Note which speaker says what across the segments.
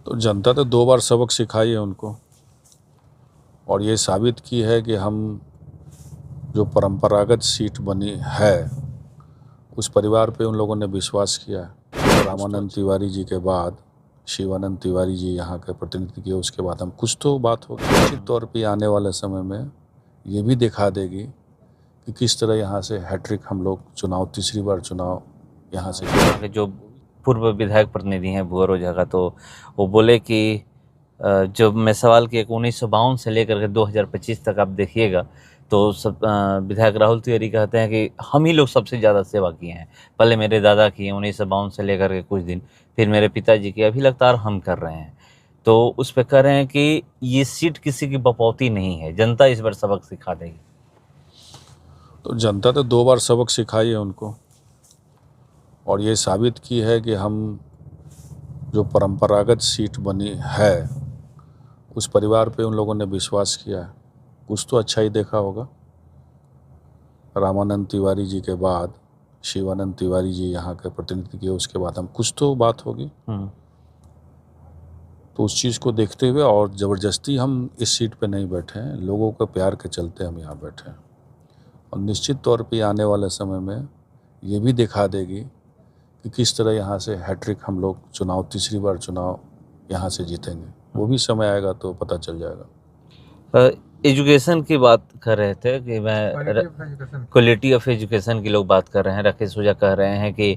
Speaker 1: तो जनता तो 2 बार सबक सिखाई है उनको और ये साबित की है कि हम जो परंपरागत सीट बनी है उस परिवार पे उन लोगों ने विश्वास किया है। रामानंद तिवारी जी के बाद शिवानंद तिवारी जी यहाँ के प्रतिनिधित्व किए, उसके बाद हम कुछ तो बात होगी। निश्चित तौर पे आने वाले समय में ये भी दिखा देगी कि किस तरह यहाँ से हैट्रिक हम लोग तीसरी बार चुनाव यहाँ से
Speaker 2: यहाँ के जो पूर्व विधायक प्रतिनिधि हैं भूअर ओझा का, तो वो बोले कि जो मैं सवाल किया कि 1952 से लेकर के 2025 तक आप देखिएगा तो सब विधायक राहुल तिवारी कहते हैं कि हम ही लोग सबसे ज़्यादा सेवा किए हैं। पहले मेरे दादा किए 1952 से लेकर के कुछ दिन, फिर मेरे पिताजी की, अभी लगातार हम कर रहे हैं। तो उस पर कह रहे हैं कि ये सीट किसी की बपौती नहीं है, जनता इस बार सबक सिखा देगी।
Speaker 1: तो जनता तो 2 बार सबक सिखाई है उनको और ये साबित की है कि हम जो परंपरागत सीट बनी है उस परिवार पे उन लोगों ने विश्वास किया है। कुछ तो अच्छा ही देखा होगा। रामानंद तिवारी जी के बाद शिवानंद तिवारी जी यहाँ के प्रतिनिधित्व किए, उसके बाद हम कुछ तो बात होगी। तो उस चीज़ को देखते हुए और ज़बरदस्ती हम इस सीट पे नहीं बैठे हैं, लोगों के प्यार के चलते हम यहाँ बैठे हैं और निश्चित तौर पे आने वाले समय में ये भी दिखा देगी कि किस तरह यहाँ से हैट्रिक हम लोग तीसरी बार चुनाव यहाँ से जीतेंगे। वो भी समय आएगा तो पता चल जाएगा।
Speaker 2: एजुकेशन की बात कर रहे थे कि मैं क्वालिटी ऑफ एजुकेशन की लोग बात कर रहे हैं। राकेश ओझा कह रहे हैं कि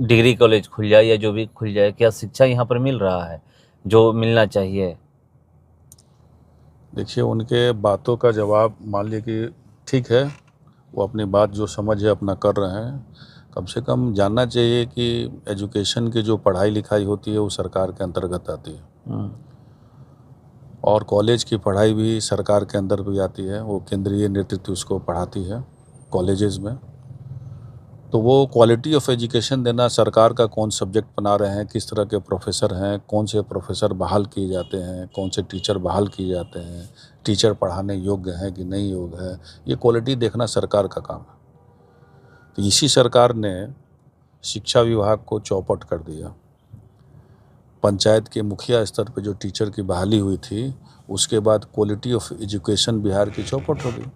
Speaker 2: डिग्री कॉलेज खुल जाए या जो भी खुल जाए, क्या शिक्षा यहाँ पर मिल रहा है जो मिलना चाहिए?
Speaker 1: देखिए, उनके बातों का जवाब मान लीजिए कि ठीक है, वो अपनी बात जो समझ है अपना कर रहे हैं। कम से कम जानना चाहिए कि एजुकेशन की जो पढ़ाई लिखाई होती है वो सरकार के अंतर्गत आती है और कॉलेज की पढ़ाई भी सरकार के अंदर भी आती है। वो केंद्रीय नेतृत्व उसको पढ़ाती है कॉलेजेस में। तो वो क्वालिटी ऑफ एजुकेशन देना, सरकार का कौन सब्जेक्ट बना रहे हैं, किस तरह के प्रोफेसर हैं, कौन से प्रोफेसर बहाल किए जाते हैं, कौन से टीचर बहाल किए जाते हैं, टीचर पढ़ाने योग्य हैं कि नहीं योग्य है, ये क्वालिटी देखना सरकार का काम है। तो इसी सरकार ने शिक्षा विभाग को चौपट कर दिया। पंचायत के मुखिया स्तर पर जो टीचर की बहाली हुई थी, उसके बाद क्वालिटी ऑफ एजुकेशन बिहार की चौपट हो गई।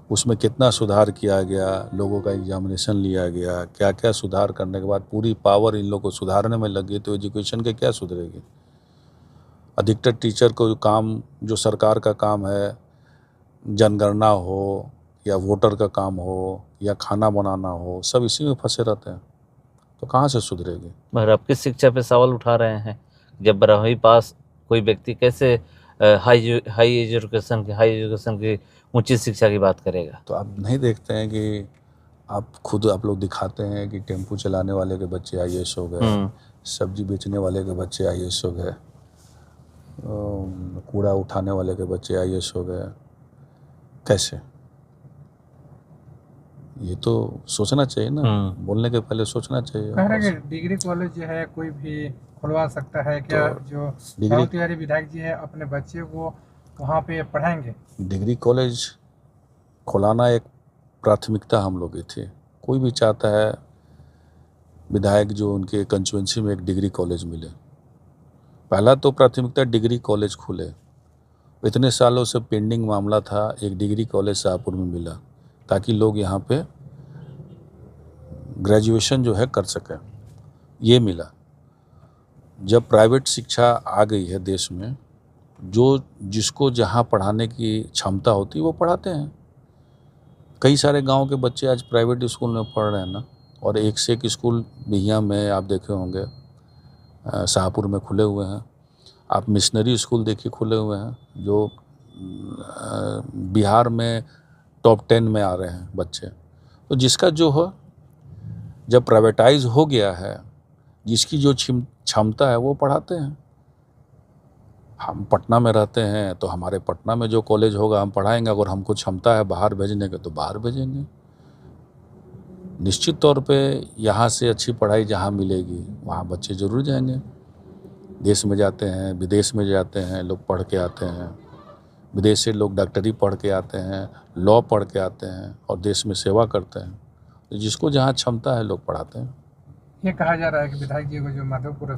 Speaker 1: उसमें कितना सुधार किया गया, लोगों का एग्जामिनेशन लिया गया, क्या क्या सुधार करने के बाद पूरी पावर इन लोगों को सुधारने में लगी, तो एजुकेशन के क्या सुधरेगी। अधिकतर टीचर को काम, जो सरकार का काम है, जनगणना हो या वोटर का काम हो या खाना बनाना हो, सब इसी में फंसे रहते हैं, तो कहाँ से सुधरेगी।
Speaker 2: मगर आप किस शिक्षा पे सवाल उठा रहे हैं? जब 12वीं पास कोई व्यक्ति कैसे हाई एजुकेशन की ऊंची शिक्षा की बात करेगा?
Speaker 1: तो आप नहीं देखते हैं कि आप लोग दिखाते हैं कि टेम्पू चलाने वाले के बच्चे IAS हो गए, सब्जी बेचने वाले के बच्चे IAS हो गए, कूड़ा उठाने वाले के बच्चे IAS हो गए। कैसे? ये तो सोचना चाहिए ना, बोलने के पहले सोचना चाहिए।
Speaker 3: कह रहे हैं कि डिग्री कॉलेज जो है कोई भी खुलवा सकता है क्या? तो जो राहुल तिवारी विधायक जी है अपने बच्चे को वहाँ पे पढ़ाएंगे?
Speaker 1: डिग्री कॉलेज खुलाना एक प्राथमिकता हम लोग की थी। कोई भी चाहता है विधायक जो उनके कंस्टिट्यूएंसी में एक डिग्री कॉलेज मिले। पहला तो प्राथमिकता डिग्री कॉलेज खुले। इतने सालों से पेंडिंग मामला था, एक डिग्री कॉलेज शाहपुर में मिला ताकि लोग यहाँ पे ग्रेजुएशन जो है कर सकें। ये मिला। जब प्राइवेट शिक्षा आ गई है देश में, जो जिसको जहाँ पढ़ाने की क्षमता होती है वो पढ़ाते हैं। कई सारे गांव के बच्चे आज प्राइवेट स्कूल में पढ़ रहे हैं ना, और एक से एक स्कूल बिहियां में आप देखे होंगे, शाहपुर में खुले हुए हैं। आप मिशनरी स्कूल देखिए खुले हुए हैं, जो बिहार में टॉप 10 में आ रहे हैं बच्चे। तो जिसका जो हो, जब प्राइवेटाइज हो गया है, जिसकी जो क्षमता है वो पढ़ाते हैं। हम पटना में रहते हैं तो हमारे पटना में जो कॉलेज होगा हम पढ़ाएंगे। अगर हमको क्षमता है बाहर भेजने की तो बाहर भेजेंगे। निश्चित तौर पे यहाँ से अच्छी पढ़ाई जहाँ मिलेगी वहाँ बच्चे ज़रूर जाएंगे। देश में जाते हैं, विदेश में जाते हैं, लोग पढ़ के आते हैं। विदेश से लोग डॉक्टरी पढ़ के आते हैं, लॉ पढ़ के आते हैं और देश में सेवा करते हैं। तो जिसको जहाँ क्षमता है लोग पढ़ाते हैं।
Speaker 3: ये कहा जा रहा है कि विधायक जी को जो माधवपुर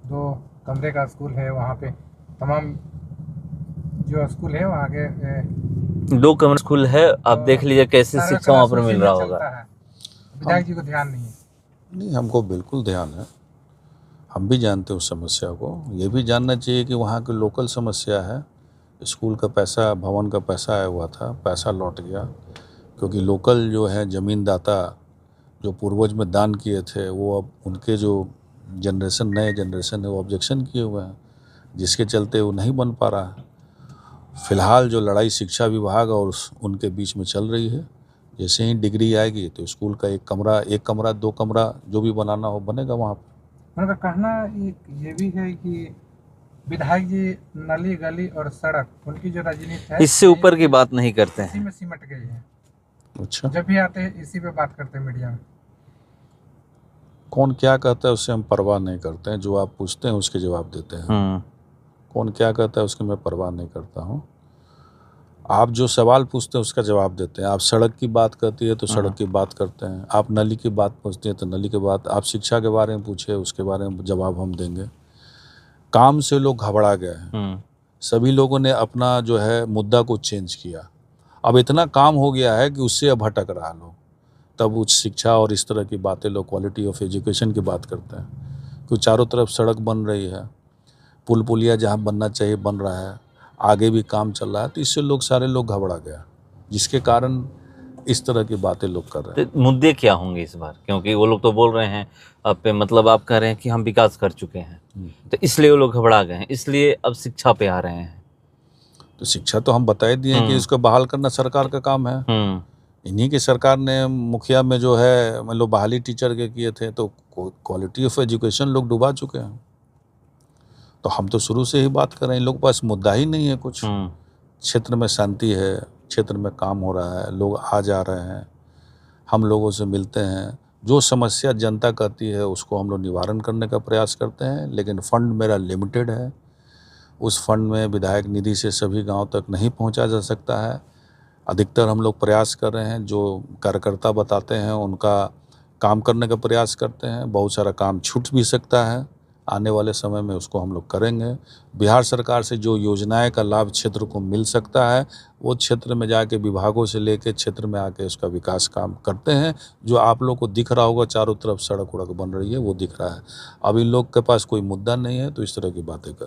Speaker 3: 2 कमरे का स्कूल है, वहाँ पे तमाम जो स्कूल है वहाँ के
Speaker 2: 2 कमरे स्कूल है, आप देख लीजिए कैसी
Speaker 3: सारा
Speaker 2: शिक्षा वहाँ पर
Speaker 3: क्लास
Speaker 2: मिल
Speaker 3: उसी
Speaker 2: रहा
Speaker 3: में
Speaker 2: होगा।
Speaker 3: चलता है। विधायक जी को ध्यान नहीं है।
Speaker 1: नहीं, हमको बिल्कुल ध्यान है, हम भी जानते हैं उस समस्या को। ये भी जानना चाहिए कि वहाँ की लोकल समस्या है। स्कूल का पैसा, भवन का पैसा आया हुआ था, पैसा लौट गया, क्योंकि लोकल जो है ज़मीनदाता जो पूर्वज में दान किए थे, वो अब उनके जो जनरेशन, नए जनरेशन है, वो ऑब्जेक्शन किए हुए हैं, जिसके चलते वो नहीं बन पा रहा है। फ़िलहाल जो लड़ाई शिक्षा विभाग और उनके बीच में चल रही है, जैसे ही डिग्री आएगी तो स्कूल का 1 कमरा 2 कमरा जो भी बनाना हो बनेगा वहाँ पर।
Speaker 3: उनका कहना ये भी है कि विधायक जी नली गली और सड़क, उनकी जो राजनीति है
Speaker 2: इससे ऊपर की बात नहीं करते
Speaker 3: इसी
Speaker 2: हैं।
Speaker 3: में सिमट गई है।
Speaker 1: अच्छा,
Speaker 3: जब भी आते हैं इसी पे बात करते हैं मीडिया में।
Speaker 1: कौन क्या कहता है उससे हम परवाह नहीं करते हैं, जो आप पूछते हैं उसके जवाब देते हैं। कौन क्या कहता है उसकी मैं परवाह नहीं करता हूँ। आप जो सवाल पूछते हैं उसका जवाब देते हैं। आप सड़क की बात करती है तो सड़क की बात करते हैं, आप नली की बात पूछती हैं तो नली की बात, आप शिक्षा के बारे में पूछे उसके बारे में जवाब हम देंगे। काम से लोग घबरा गए हैं, सभी लोगों ने अपना जो है मुद्दा को चेंज किया। अब इतना काम हो गया है कि उससे अब भटक रहा लोग, तब उच्च शिक्षा और इस तरह की बातें, लोग क्वालिटी ऑफ एजुकेशन की बात करते हैं। क्योंकि चारों तरफ सड़क बन रही है, पुल पुलिया जहाँ बनना चाहिए बन रहा है, आगे भी काम चल रहा है, तो इससे सारे लोग घबरा गया, जिसके कारण इस तरह की बातें लोग कर रहे हैं।
Speaker 2: तो मुद्दे क्या होंगे इस बार, क्योंकि वो लोग तो बोल रहे हैं अब पे, मतलब आप कह रहे हैं कि हम विकास कर चुके हैं, तो इसलिए वो लोग घबरा गए हैं, इसलिए अब शिक्षा पे आ रहे हैं।
Speaker 1: तो शिक्षा तो हम बता ही दिए कि इसको बहाल करना सरकार का काम है। इन्हीं की सरकार ने मुखिया में जो है मतलब बहाली टीचर के किए थे, तो क्वालिटी ऑफ एजुकेशन लोग डुबा चुके हैं। तो हम तो शुरू से ही बात कर रहे हैं, इन लोगों के पास मुद्दा ही नहीं है कुछ। क्षेत्र में शांति है, क्षेत्र में काम हो रहा है, लोग आ जा रहे हैं, हम लोगों से मिलते हैं, जो समस्या जनता कहती है उसको हम लोग निवारण करने का प्रयास करते हैं। लेकिन फंड मेरा लिमिटेड है, उस फंड में विधायक निधि से सभी गांव तक नहीं पहुंचा जा सकता है। अधिकतर हम लोग प्रयास कर रहे हैं, जो कार्यकर्ता बताते हैं उनका काम करने का प्रयास करते हैं। बहुत सारा काम छूट भी सकता है, आने वाले समय में उसको हम लोग करेंगे। बिहार सरकार से जो योजनाएं का लाभ क्षेत्र को मिल सकता है, वो क्षेत्र में जाके विभागों से लेके क्षेत्र में आके उसका विकास काम करते हैं। जो आप लोग को दिख रहा होगा चारों तरफ सड़क उड़क बन रही है, वो दिख रहा है। अब इन लोग के पास कोई मुद्दा नहीं है, तो इस तरह की बातें कर